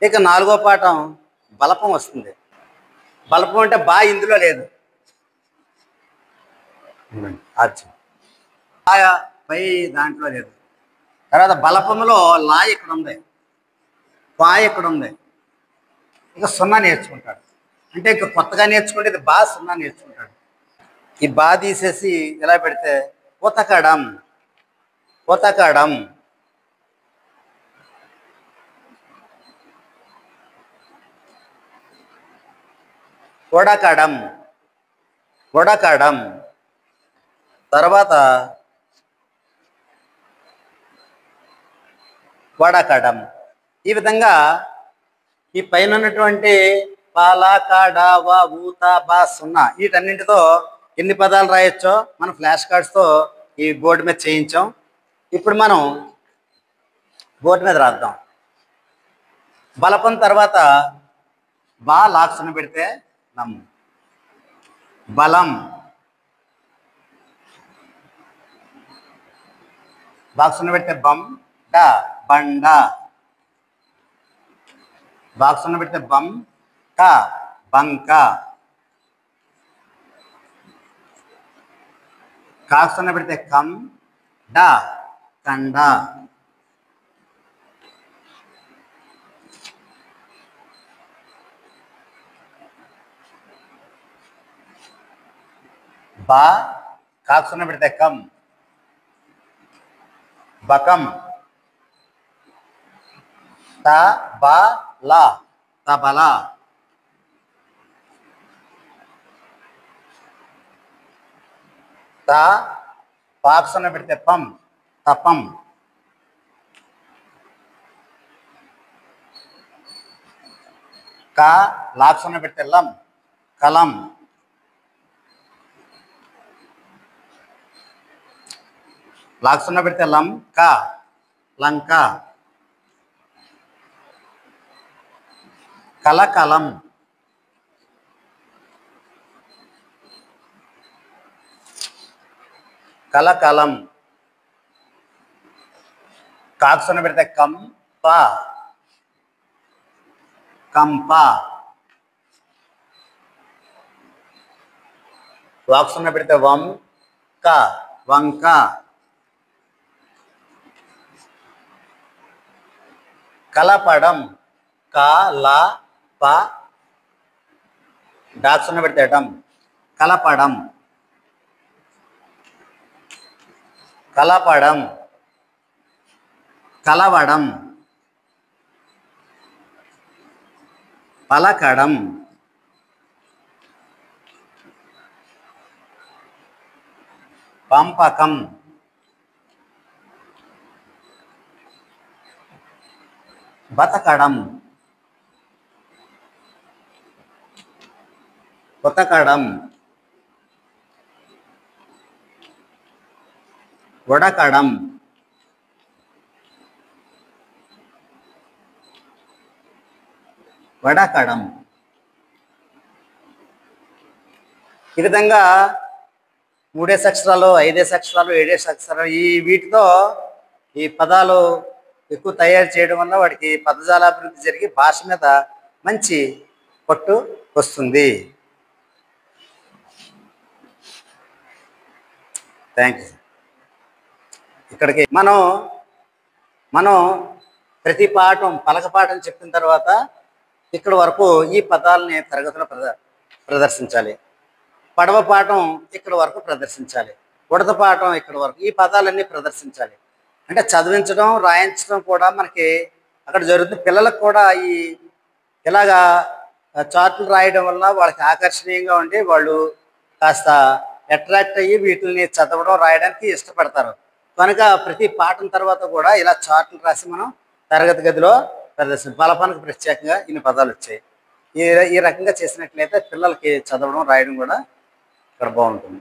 ఇక నాలుగో పాఠం బలపం వస్తుంది. బలపం అంటే బా ఇందులో లేదు. పై దాంట్లో లేదు. తర్వాత బలపంలో లా ఇక్కడ ఉంది, పా ఇక్కడ ఉంది. ఇక సున్నా నేర్చుకుంటాడు. అంటే ఇక కొత్తగా నేర్చుకుంటే ఇది బా సున్నా నేర్చుకుంటాడు. ఈ బా తీసేసి ఇలా పెడితే ఉతకడం, ఉతకడం. ఉడకడం, ఉడకడం. తర్వాత వడకడం. ఈ విధంగా ఈ పైన ఉన్నటువంటి పాలా కాడా వా ఊత బా సున్నా వీటన్నింటితో ఎన్ని పదాలు రాయొచ్చో మనం ఫ్లాష్ కార్డ్స్తో ఈ బోర్డు మీద చేయించాం. ఇప్పుడు మనం బోర్డు మీద రాద్దాం. బలపం తర్వాత బా లాక్సున్న పెడితే లం, బలం. బాక్సున్న పెడితే బం డా, బండ. బాక్సున్న పెడితే బం క, బంక. కాక్సున్న పెడితే కం డ, కండ. బా కాక్సున్న పెడితే కం, బకం. త బ ల, తబల. త పాక్సున్న పెడితే పం, తపం. క లాక్సున్న పెడితే లం, కలం. లాక్సున్న పెడితే లం క, లంక. కలకలం. కలకలం. కాక్సున్న పెడితే కంప, కంప. వాక్సున్న పెడితే వం క, వంక. కలపడం. క ల ప డాక్సున్న పెడితే డం, కలపడం. కలపడం. కలవడం. పలకడం. పంపకం. బతకడం. ఉతకడం. ఉడకడం. వడకడం. ఈ విధంగా 3 అక్షరాలు, 5 అక్షరాలు, 7 అక్షరాలు ఈ వీటితో ఈ పదాలు ఎక్కువ తయారు చేయడం వల్ల వాడికి పదజాలాభివృద్ధి జరిగి భాష మీద మంచి పట్టు వస్తుంది. Thank you. ఇక్కడికి మనం ప్రతి పాఠం పలక పాఠం చెప్పిన తర్వాత ఇక్కడ వరకు ఈ పదాలని తరగతిలో ప్రదర్శించాలి. పడవ పాఠం ఇక్కడ వరకు ప్రదర్శించాలి. ఉడత పాఠం ఇక్కడ వరకు ఈ పదాలన్నీ ప్రదర్శించాలి. అంటే చదివించడం, రాయించడం కూడా మనకి అక్కడ జరుగుతుంది. పిల్లలకు కూడా ఈ ఇలాగా చార్టులు రాయడం వల్ల వాళ్ళకి ఆకర్షణీయంగా ఉండి వాళ్ళు కాస్త అట్రాక్ట్ అయ్యి వీటిని చదవడం, రాయడానికి ఇష్టపడతారు. కనుక ప్రతి పాఠం తర్వాత కూడా ఇలా చార్టులు రాసి మనం తరగతి గదిలో ప్రదర్శన. బలపానికి ప్రత్యేకంగా ఇన్ని పదాలు వచ్చాయి. ఈ రకంగా చేసినట్లయితే పిల్లలకి చదవడం, రాయడం కూడా ఇక్కడ బాగుంటుంది.